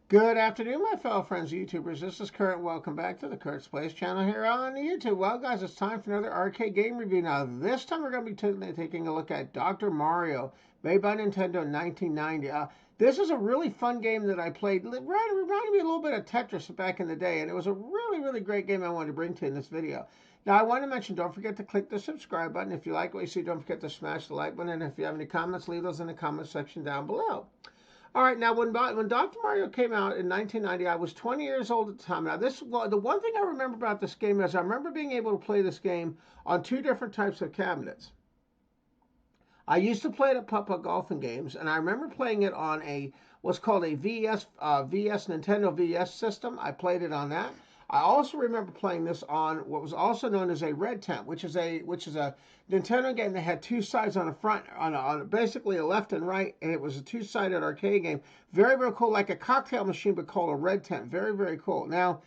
Good afternoon, my fellow friends, YouTubers. This is Kurt. Welcome back to the Kurt's Place channel here on YouTube. Well, guys, it's time for another arcade game review. Now, this time we're going to be taking a look at Dr. Mario, made by Nintendo in 1990. This is a really fun game that I played. It reminded me a little bit of Tetris back in the day, and it was a really, really great game I wanted to bring to you in this video. Now, I want to mention, don't forget to click the subscribe button. If you like what you see, don't forget to smash the like button. And if you have any comments, leave those in the comment section down below. All right, now when Dr. Mario came out in 1990, I was 20 years old at the time. Now the one thing I remember about this game is I remember being able to play this game on two different types of cabinets. I used to play it at Putt-Putt Golfing Games, and I remember playing it on a what's called a Nintendo VS system. I played it on that. I also remember playing this on what was also known as a Red Tent, which is a Nintendo game that had two sides on the front, on basically a left and right, and it was a two-sided arcade game. Very, very cool, like a cocktail machine, but called a Red Tent. Very, very cool. Now,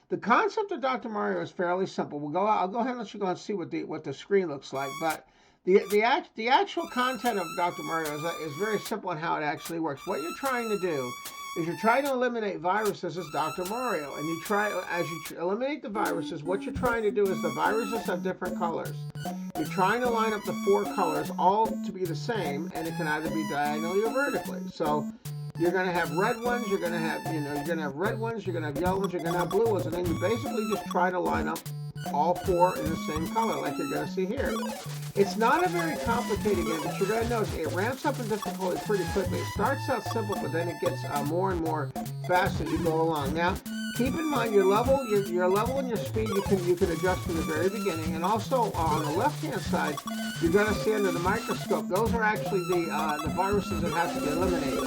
the concept of Dr. Mario is fairly simple. I'll go ahead and let you go and see what the screen looks like, but the actual content of Dr. Mario is very simple in how it actually works. What you're trying to do is you're trying to eliminate viruses as Dr. Mario, and as you eliminate the viruses, what you're trying to do is the viruses have different colors. You're trying to line up the four colors all to be the same, and it can either be diagonally or vertically. So you're going to have red ones, you're going to have red ones, you're going to have yellow ones, you're going to have blue ones, and then you basically just try to line up all four in the same color, like you're going to see here. It's not a very complicated game, but you're going to notice it ramps up in difficulty pretty quickly. It starts out simple, but then it gets more and more fast as you go along. Now, keep in mind your level and your speed you can adjust from the very beginning. And also on the left-hand side, you're going to see under the microscope, those are actually the viruses that have to be eliminated.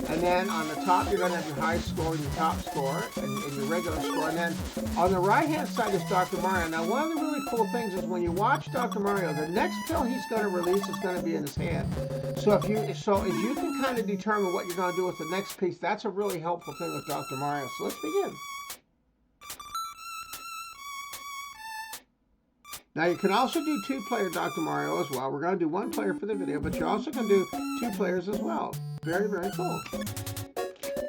And then on the top, you're going to have your high score and your top score and your regular score. And then on the right-hand side is Dr. Mario. Now, one of the really cool things is when you watch Dr. Mario, the next pill he's going to release is going to be in his hand. So if you can kind of determine what you're going to do with the next piece, that's a really helpful thing with Dr. Mario. So let's begin. Now you can also do two-player Dr. Mario as well. We're going to do one player for the video, but you're also going to do two players as well. Very, very cool.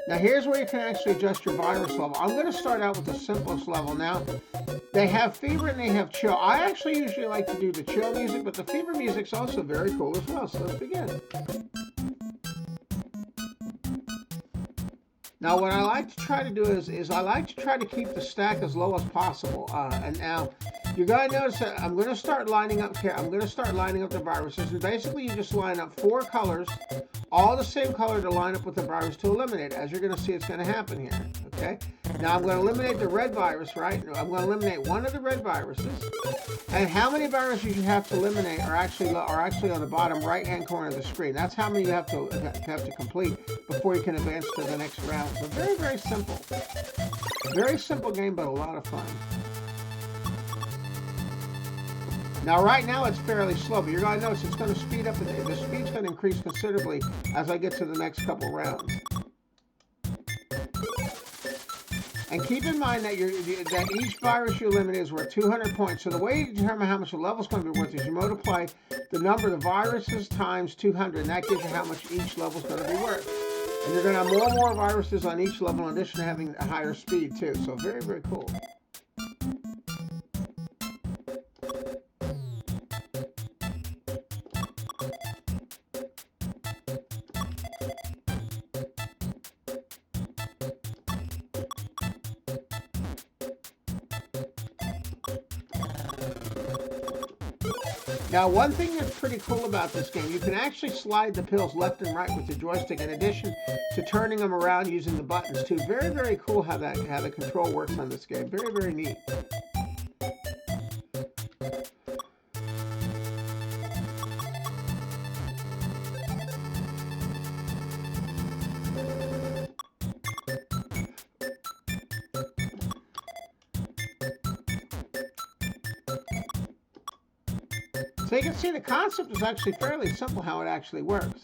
Now here's where you can actually adjust your virus level. I'm going to start out with the simplest level. Now, they have fever and they have chill. I actually usually like to do the chill music, but the fever music's also very cool as well. So let's begin. Now what I like to try to do is I like to try to keep the stack as low as possible. And now you're going to notice that I'm going to start lining up here. I'm going to start lining up the viruses. And basically you just line up four colors, all the same color to line up with the virus to eliminate. As you're going to see, it's going to happen here. Okay. Now I'm going to eliminate the red virus, right? I'm going to eliminate one of the red viruses. And how many viruses you have to eliminate are actually on the bottom right-hand corner of the screen. That's how many you have to complete before you can advance to the next round. So very, very simple. Very simple game, but a lot of fun. Now, right now it's fairly slow, but you're going to notice it's going to speed up. The speed's going to increase considerably as I get to the next couple rounds. And keep in mind that each virus you eliminate is worth 200 points. So the way you determine how much the level's going to be worth is you multiply the number of the viruses times 200, and that gives you how much each level's going to be worth. And you're going to have more and more viruses on each level in addition to having a higher speed too. So very, very cool. Now, one thing that's pretty cool about this game, you can actually slide the pills left and right with the joystick in addition to turning them around using the buttons too. Very, very cool how the control works on this game. Very, very neat. So you can see the concept is actually fairly simple how it actually works.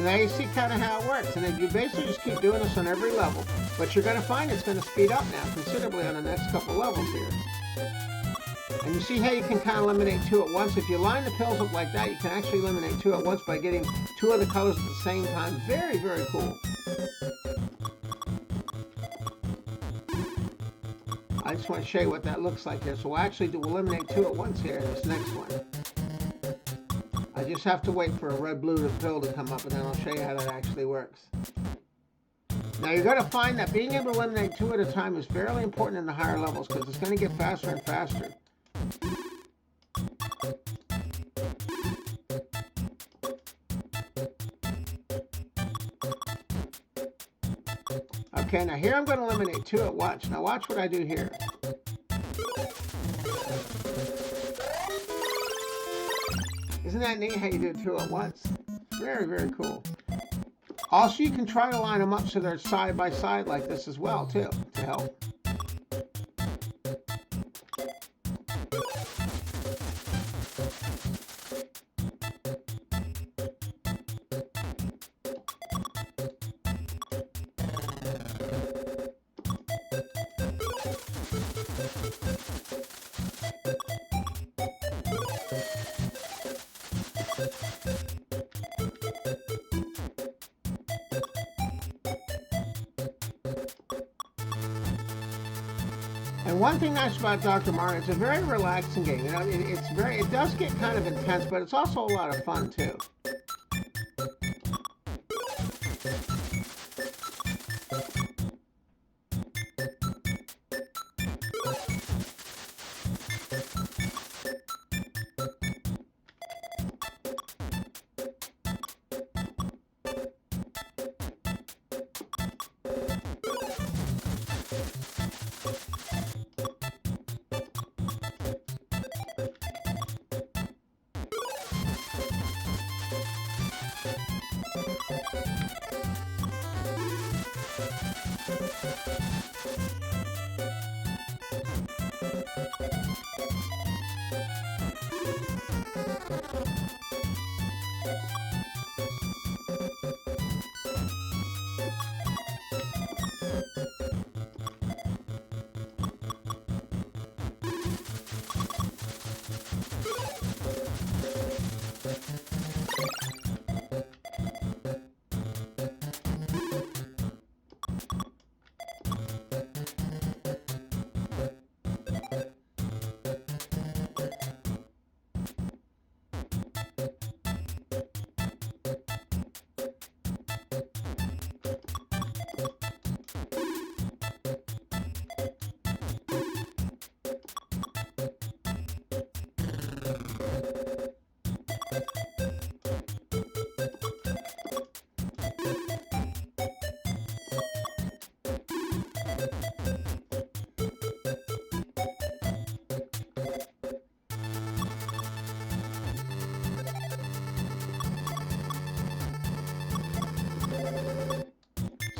now you see kind of how it works. And then you basically just keep doing this on every level. But you're going to find it's going to speed up now considerably on the next couple levels here. And you see how you can kind of eliminate two at once. If you line the pills up like that, you can actually eliminate two at once by getting two other colors at the same time. Very, very cool. I just want to show you what that looks like here. So we'll actually eliminate two at once here in this next one. I just have to wait for a red-blue pill to come up, and then I'll show you how that actually works. Now you're going to find that being able to eliminate two at a time is fairly important in the higher levels because it's going to get faster and faster. Okay, now here I'm going to eliminate two at once. Now watch what I do here. Isn't that neat how you do two at once? Very, very cool. Also, you can try to line them up so they're side by side like this as well, too, to help. And one thing nice about Dr. Mario, it's a very relaxing game. You know, it does get kind of intense, but it's also a lot of fun too.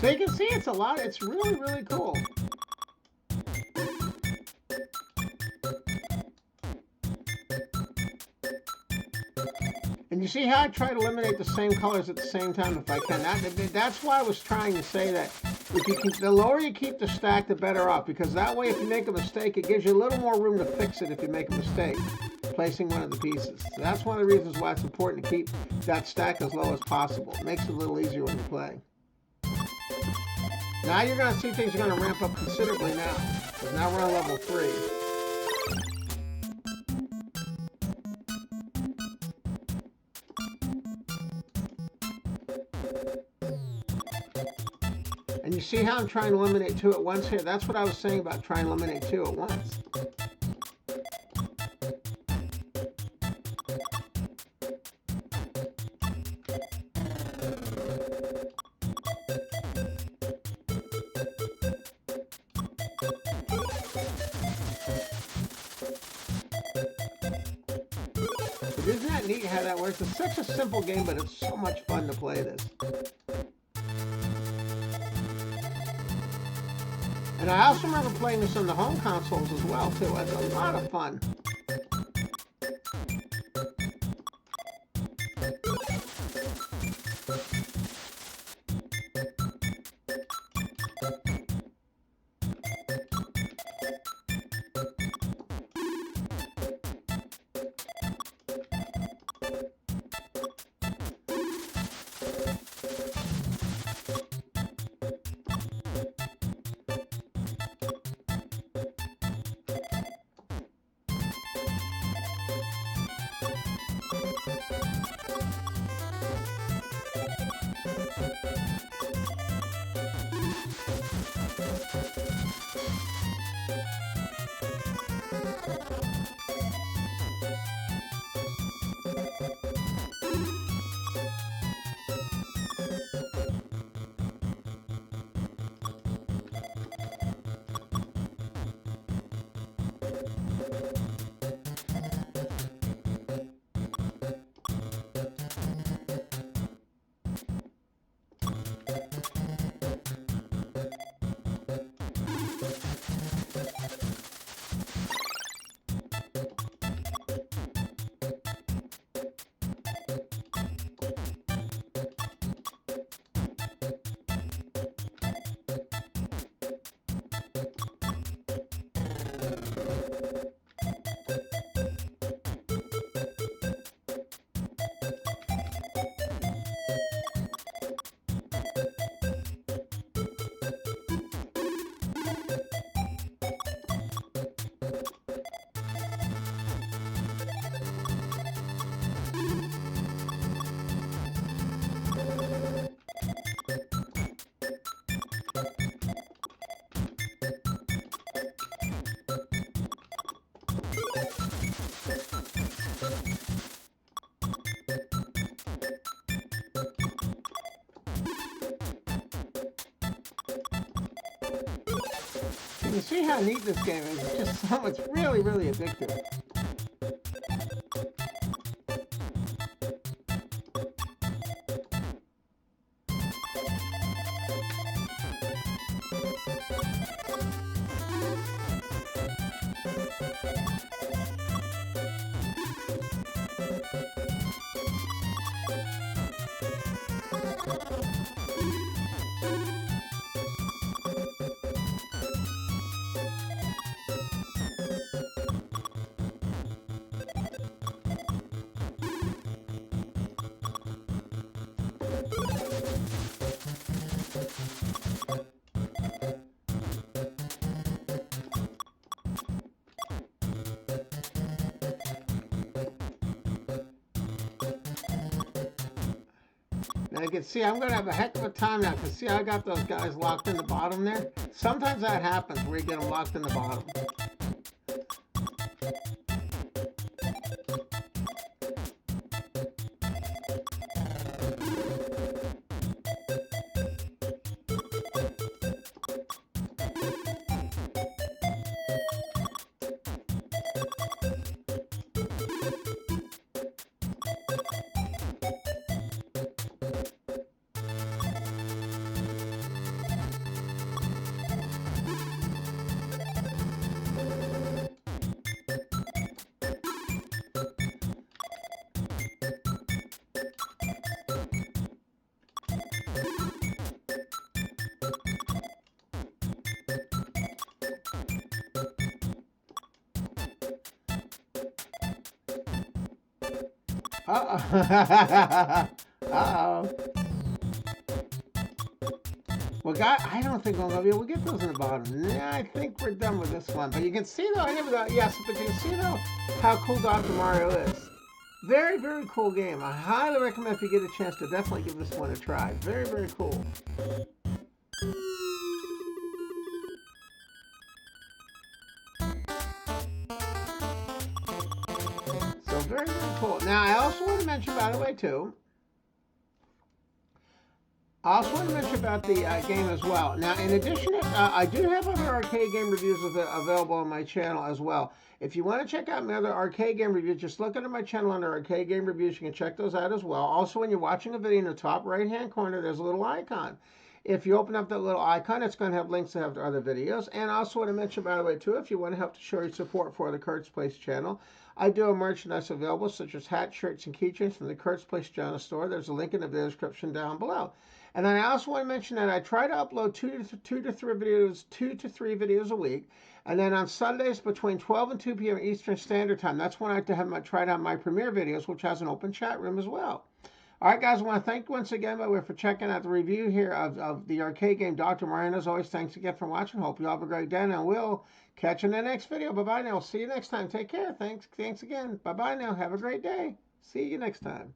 So you can see it's really, really cool. And you see how I try to eliminate the same colors at the same time if I can. That's why I was trying to say that the lower you keep the stack, the better off. Because that way, if you make a mistake, it gives you a little more room to fix it if you make a mistake placing one of the pieces. So that's one of the reasons why it's important to keep that stack as low as possible. It makes it a little easier when you play. Now you're going to see things are going to ramp up considerably now. Because now we're on level 3. And you see how I'm trying to eliminate two at once here? That's what I was saying about trying to eliminate two at once. But isn't that neat how that works? It's such a simple game, but it's so much fun to play this. And I also remember playing this on the home consoles as well, too. It's a lot of fun. You see how neat this game is. It's just so it's really, really addictive. Now you can see I'm going to have a heck of a time now because see I got those guys locked in the bottom there. Sometimes that happens where you get them locked in the bottom. Uh-oh. Uh-oh. Well, I don't think I'm going to be able to get those in the bottom. Yeah, I think we're done with this one. But you can see, though, I never thought, yes, but you can see, though, how cool Dr. Mario is. Very, very cool game. I highly recommend if you get a chance to definitely give this one a try. Very, very cool. So very, very cool. Now, I also want to mention, by the way, too, I also want to mention about the game as well. Now, in addition, I do have other arcade game reviews available on my channel as well. If you want to check out my other arcade game reviews, just look under my channel under arcade game reviews. You can check those out as well. Also, when you're watching a video in the top right-hand corner, there's a little icon. If you open up that little icon, it's going to have links to have other videos. And I also want to mention, by the way, too, if you want to help to show your support for the Kurt's Place channel, I do have merchandise available, such as hats, shirts, and keychains from the Kurt's Place Channel store. There's a link in the video description down below. And then I also want to mention that I try to upload two to three videos a week. And then on Sundays between 12 and 2 p.m. Eastern Standard Time, that's when I try to have my premiere videos, which has an open chat room as well. All right, guys, I want to thank you once again, by the way, for checking out the review here of the arcade game Dr. Mario. And as always, thanks again for watching. Hope you all have a great day, and we'll catch you in the next video. Bye-bye now. See you next time. Take care. Thanks again. Bye-bye now. Have a great day. See you next time.